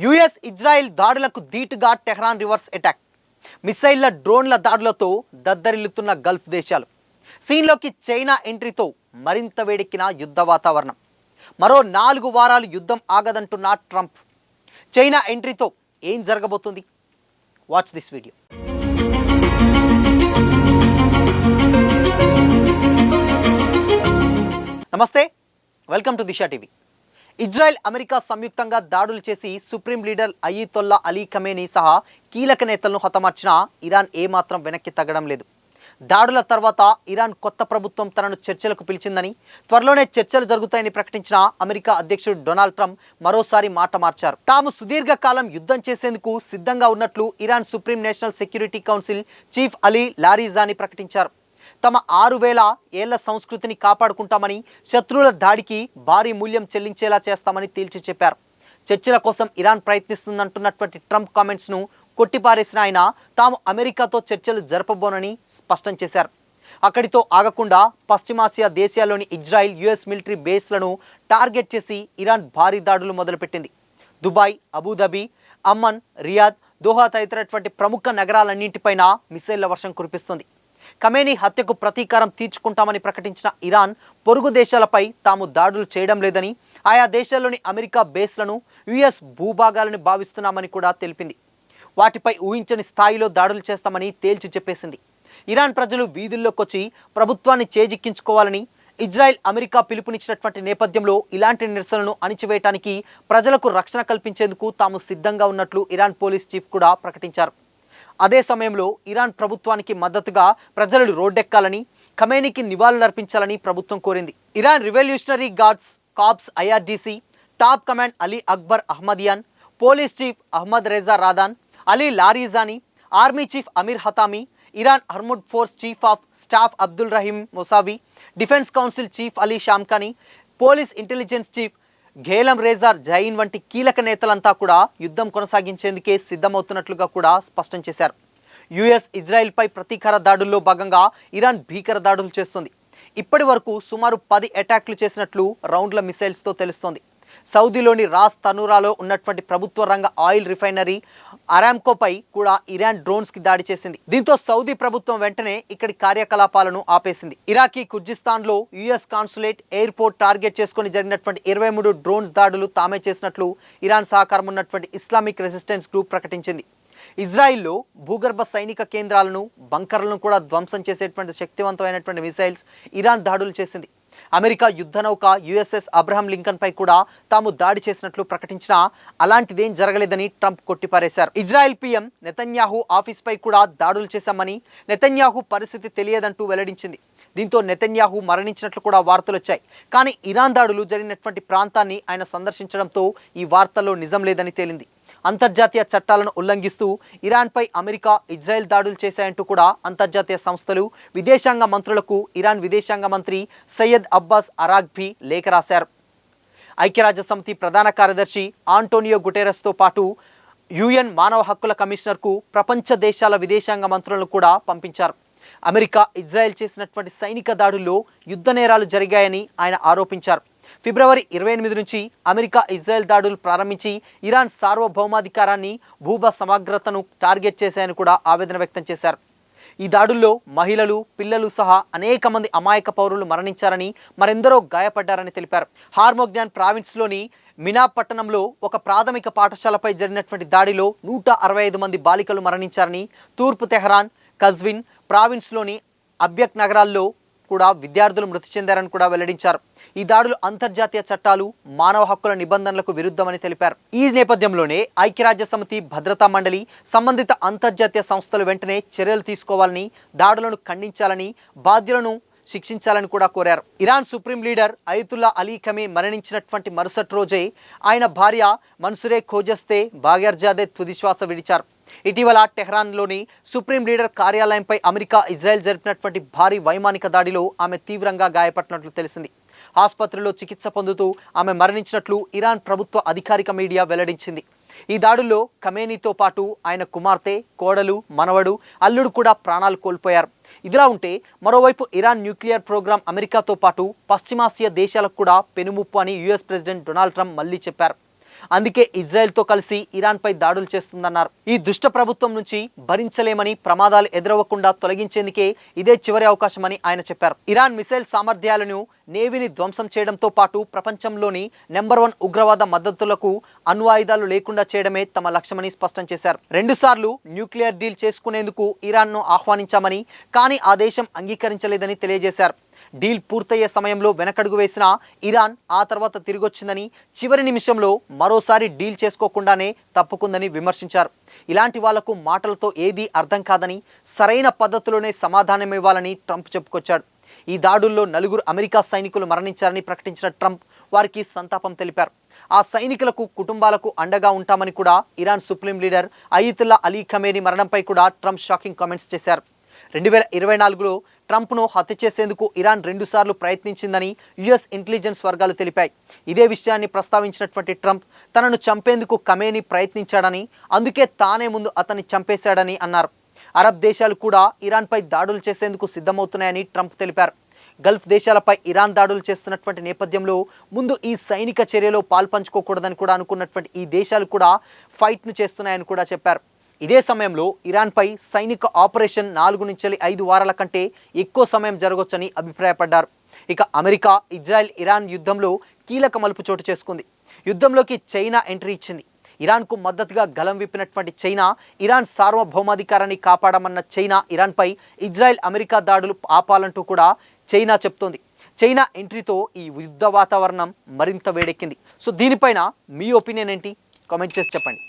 US Israel దాడులకు ధీటుగా Tehran reverse attack. మిసైళ్ల డ్రోన్ల దాడులతో దద్దరిల్లుతున్న గల్ఫ్ దేశాలు. సీన్లోకి చైనా ఎంట్రీతో మరింత వేడెక్కిన యుద్ధ వాతావరణం. మరో 4 వారాలు యుద్ధం ఆగదంటున్న ట్రంప్. చైనా ఎంట్రీతో ఏం జరగబోతుంది? Watch this video. నమస్తే, welcome to Disha TV. Israel America సంయుక్తంగా దాడులు చేసి supreme leader Ayatollah Ali Khamenei సహా కీలక నేతలను హతమార్చిన ఇరాన్ ఏమాత్రం వెనక్కి తగ్గడం లేదు. దాడుల తర్వాత ఇరాన్ కొత్త ప్రభుత్వం తనను చర్చలకు పిలిచిందని, త్వరలోనే చర్చలు జరుగుతాయని ప్రకటించిన అమెరికా అధ్యక్షుడు డొనాల్డ్ ట్రంప్ మరోసారి మాట మార్చారు. తాము సుదీర్ఘకాలం యుద్ధం చేసేందుకు సిద్ధంగా ఉన్నట్లు Iran supreme national security council chief Ali Larijani ప్రకటించారు. తమ 6000 ఏళ్ల సంస్కృతిని కాపాడుకుంటామని, శత్రువుల దాడికి భారీ మూల్యం చెల్లించేలా చేస్తామని తేల్చి చెప్పారు. చర్చల కోసం ఇరాన్ ప్రయత్నిస్తుందంటున్నటువంటి ట్రంప్ కామెంట్స్ను కొట్టిపారేసిన ఆయన తాము అమెరికాతో చర్చలు జరపబోనని స్పష్టం చేశారు. అక్కడితో ఆగకుండా పశ్చిమాసియా దేశాల్లోని ఇజ్రాయెల్, యుఎస్ మిలిటరీ బేస్లను టార్గెట్ చేసి ఇరాన్ భారీ దాడులు మొదలుపెట్టింది. Dubai, Abu Dhabi, Amman, Riyadh, Doha తదితరటువంటి ప్రముఖ నగరాలన్నింటిపైన మిసైళ్ల వర్షం కురిపిస్తుంది. ఖమేనీ హత్యకు ప్రతీకారం తీర్చుకుంటామని ప్రకటించిన ఇరాన్ పొరుగు దేశాలపై తాము దాడులు చేయడం లేదని, ఆయా దేశాల్లోని అమెరికా బేస్లను యుఎస్ భూభాగాలను భావిస్తున్నామని కూడా తెలిపింది. వాటిపై ఊహించని స్థాయిలో దాడులు చేస్తామని తేల్చి చెప్పేసింది. ఇరాన్ ప్రజలు వీధుల్లోకొచ్చి ప్రభుత్వాన్ని చేజిక్కించుకోవాలని ఇజ్రాయెల్, అమెరికా పిలుపునిచ్చినటువంటి నేపథ్యంలో ఇలాంటి నిరసనలను అణిచివేయటానికి, ప్రజలకు రక్షణ కల్పించేందుకు తాము సిద్ధంగా ఉన్నట్లు ఇరాన్ పోలీస్ చీఫ్ కూడా ప్రకటించారు. అదే సమయంలో ఇరాన్ ప్రభుత్వానికి మద్దతుగా ప్రజలు రోడ్డెక్కాలని, ఖమేనీకి నివాళులర్పించాలని ప్రభుత్వం కోరింది. Iran Revolutionary Guards Corps IRGC top command Ali Akbar Ahmadian, police chief Ahmad Reza Radan, Ali Larijani, army chief Amir Hatami, Iran armed force chief of staff Abdul Rahim Mousavi, defence council chief Ali Shamkhani, police intelligence chief Gholam Rezaian వంటి కీలక నేతలంతా కూడా యుద్ధం కొనసాగించేందుకే సిద్ధమవుతున్నట్లుగా కూడా స్పష్టం చేశారు. US ఇజ్రాయెల్పై ప్రతీకార దాడుల్లో భాగంగా ఇరాన్ భీకర దాడులు చేస్తుంది. ఇప్పటి వరకు సుమారు 10 అటాక్లు చేసినట్లు రౌండ్ల మిసైల్స్తో తెలుస్తోంది. సౌదీలోని రాస్ తనూరాలో ఉన్నటువంటి ప్రభుత్వ రంగ ఆయిల్ రిఫైనరీ అరామ్కోపై కూడా ఇరాన్ డ్రోన్స్కి దాడి చేసింది. దీంతో సౌదీ ప్రభుత్వం వెంటనే ఇక్కడి కార్యకలాపాలను ఆపేసింది. ఇరాకీ కుర్జిస్తాన్లో యుఎస్ కాన్సులేట్, ఎయిర్పోర్ట్ టార్గెట్ చేసుకుని జరిగినటువంటి 23 డ్రోన్స్ దాడులు తామే చేసినట్లు ఇరాన్ సహకారం ఉన్నటువంటి ఇస్లామిక్ రెసిస్టెన్స్ గ్రూప్ ప్రకటించింది. ఇజ్రాయిల్లో భూగర్భ సైనిక కేంద్రాలను, బంకర్లను కూడా ధ్వంసం చేసేటువంటి శక్తివంతమైనటువంటి మిసైల్స్ ఇరాన్ దాడులు చేసింది. అమెరికా యుద్ధ నౌక యుఎస్ఎస్ అబ్రహం లింకన్ పై కూడా తాము దాడి చేసినట్లు ప్రకటించినా అలాంటిదేం జరగలేదని ట్రంప్ కొట్టిపారేశారు. ఇజ్రాయెల్ పీఎం నెతన్యాహు ఆఫీస్ పై కూడా దాడులు చేశామని, నెతన్యాహు పరిస్థితి తెలియదంటూ వెల్లడించింది. దీంతో నెతన్యాహు మరణించినట్లు కూడా వార్తలు వచ్చాయి. కానీ ఇరాన్ దాడులు జరిగినటువంటి ప్రాంతాన్ని ఆయన సందర్శించడంతో ఈ వార్తల్లో నిజం లేదని తేలింది. అంతర్జాతీయ చట్టాలను ఉల్లంఘిస్తూ ఇరాన్పై అమెరికా, ఇజ్రాయెల్ దాడులు చేశాయంటూ కూడా అంతర్జాతీయ సంస్థలు, విదేశాంగ మంత్రులకు ఇరాన్ విదేశాంగ మంత్రి సయ్యద్ అబ్బాస్ అరాగ్భీ లేఖ రాశారు. ఐక్యరాజ్య సమితి ప్రధాన కార్యదర్శి ఆంటోనియో గుటెరస్తో పాటు యుఎన్ మానవ హక్కుల కమిషనర్కు ప్రపంచ దేశాల విదేశాంగ మంత్రులను కూడా పంపించారు. అమెరికా, ఇజ్రాయెల్ చేసినటువంటి సైనిక దాడుల్లో యుద్ధ నేరాలు జరిగాయని ఆయన ఆరోపించారు. ఫిబ్రవరి 28 నుంచి అమెరికా, ఇజ్రాయెల్ దాడులు ప్రారంభించి ఇరాన్ సార్వభౌమాధికారాన్ని, భూభా సమగ్రతను టార్గెట్ చేశాయని కూడా ఆవేదన వ్యక్తం చేశారు. ఈ దాడుల్లో మహిళలు, పిల్లలు సహా అనేక మంది అమాయక పౌరులు మరణించారని, మరెందరో గాయపడ్డారని తెలిపారు. హార్మోగ్యాన్ ప్రావిన్స్లోని మినా పట్టణంలో ఒక ప్రాథమిక పాఠశాలపై జరిగినటువంటి దాడిలో 165 మంది బాలికలు మరణించారని, తూర్పు తెహరాన్, కజ్విన్ ప్రావిన్స్లోని అబ్యక్ నగరాల్లో కూడా విద్యార్థులు మృతి చెందారని కూడా వెల్లడించారు. ఈ దాడులు అంతర్జాతీయ చట్టాలు, మానవ హక్కుల నిబంధనలకు విరుద్ధమని తెలిపారు. ఈ నేపథ్యంలోనే ఐక్యరాజ్య సమితి భద్రతా మండలి, సంబంధిత అంతర్జాతీయ సంస్థలు వెంటనే చర్యలు తీసుకోవాలని, దాడులను ఖండించాలని, బాధ్యులను శిక్షించాలని కూడా కోరారు. Iran supreme leader Ayatollah Ali Khamenei మరణించినటువంటి మరుసటి రోజే ఆయన భార్య మన్సూరే ఖోజస్తే బాగర్జాదే తుదిశ్వాస విడిచారు. ఇటీవల టెహ్రాన్లోని సుప్రీం లీడర్ కార్యాలయంపై అమెరికా, ఇజ్రాయెల్ జరిపినటువంటి భారీ వైమానిక దాడిలో ఆమె తీవ్రంగా గాయపడినట్లు తెలిసింది. ఆసుపత్రిలో చికిత్స పొందుతూ ఆమె మరణించినట్లు ఇరాన్ ప్రభుత్వ అధికారిక మీడియా వెల్లడించింది. ఈ దాడుల్లో ఖమేనీతో పాటు ఆయన కుమార్తె, కోడలు, మనవడు, అల్లుడు కూడా ప్రాణాలు కోల్పోయారు. ఇదిలా ఉంటే మరోవైపు ఇరాన్ న్యూక్లియర్ ప్రోగ్రాం అమెరికాతో పాటు పశ్చిమాసియా దేశాలకు కూడా పెనుముప్పు అని యుఎస్ ప్రెసిడెంట్ డొనాల్డ్ ట్రంప్ మళ్ళీ చెప్పారు. అందుకే ఇజ్రాయెల్తో కలిసి ఇరాన్పై దాడులు చేస్తుందన్నారు. ఈ దుష్ట ప్రభుత్వం నుంచి భరించలేమని, ప్రమాదాలు ఎదురవ్వకుండా తొలగించేందుకే ఇదే చివరి అవకాశమని ఆయన చెప్పారు. ఇరాన్ మిసైల్ సామర్థ్యాలను, నేవీని ధ్వంసం చేయడంతో పాటు ప్రపంచంలోని నెంబర్ 1 ఉగ్రవాద మద్దతులకు అణ్వాయుధాలు లేకుండా చేయడమే తమ లక్ష్యమని స్పష్టం చేశారు. 2 సార్లు న్యూక్లియర్ డీల్ చేసుకునేందుకు ఇరాన్ను ఆహ్వానించామని, కానీ ఆ దేశం అంగీకరించలేదని తెలియజేశారు. డీల్ పూర్తయ్యే సమయంలో వెనకడుగు వేసిన ఇరాన్ ఆ తర్వాత తిరిగొచ్చిందని, చివరి నిమిషంలో మరోసారి డీల్ చేసుకోకుండానే తప్పుకుందని విమర్శించారు. ఇలాంటి వాళ్లకు మాటలతో ఏదీ అర్థం కాదని, సరైన పద్ధతిలోనే సమాధానం ఇవ్వాలని ట్రంప్ చెప్పుకొచ్చాడు. ఈ దాడుల్లో 4 అమెరికా సైనికులు మరణించారని ప్రకటించిన ట్రంప్ వారికి సంతాపం తెలిపారు. ఆ సైనికులకు కుటుంబాలకు అండగా ఉంటామని కూడా Iran supreme leader Ayatollah Ali Khamenei మరణంపై కూడా ట్రంప్ షాకింగ్ కామెంట్స్ చేశారు. 2024లో ట్రంప్ను హత్య చేసేందుకు ఇరాన్ 2 సార్లు ప్రయత్నించిందని యుఎస్ ఇంటెలిజెన్స్ వర్గాలు తెలిపాయి. ఇదే విషయాన్ని ప్రస్తావించినటువంటి ట్రంప్ తనను చంపేందుకు ఖమేనీ ప్రయత్నించాడని, అందుకే తానే ముందు అతన్ని చంపేశాడని అన్నారు. అరబ్ దేశాలు కూడా ఇరాన్పై దాడులు చేసేందుకు సిద్ధమవుతున్నాయని ట్రంప్ తెలిపారు. గల్ఫ్ దేశాలపై ఇరాన్ దాడులు చేస్తున్నటువంటి నేపథ్యంలో ముందు ఈ సైనిక చర్యలో పాల్పంచుకోకూడదని కూడా అనుకున్నటువంటి ఈ దేశాలు కూడా ఫైట్ను చేస్తున్నాయని కూడా చెప్పారు. ఇదే సమయంలో ఇరాన్పై సైనిక ఆపరేషన్ 4 నుంచి 5 వారాల కంటే ఎక్కువ సమయం జరగొచ్చని అభిప్రాయపడ్డారు. ఇక అమెరికా, ఇజ్రాయెల్, ఇరాన్ యుద్ధంలో కీలక మలుపు చోటు చేసుకుంది. యుద్ధంలోకి చైనా ఎంట్రీ ఇచ్చింది. ఇరాన్కు మద్దతుగా గలం విప్పినటువంటి చైనా, ఇరాన్ సార్వభౌమాధికారాన్ని కాపాడమన్న చైనా ఇరాన్పై ఇజ్రాయెల్, అమెరికా దాడులు ఆపాలంటూ కూడా చైనా చెప్తోంది. చైనా ఎంట్రీతో ఈ యుద్ధ వాతావరణం మరింత వేడెక్కింది. సో దీనిపైన మీ ఒపీనియన్ ఏంటి? కామెంట్ చేసి చెప్పండి.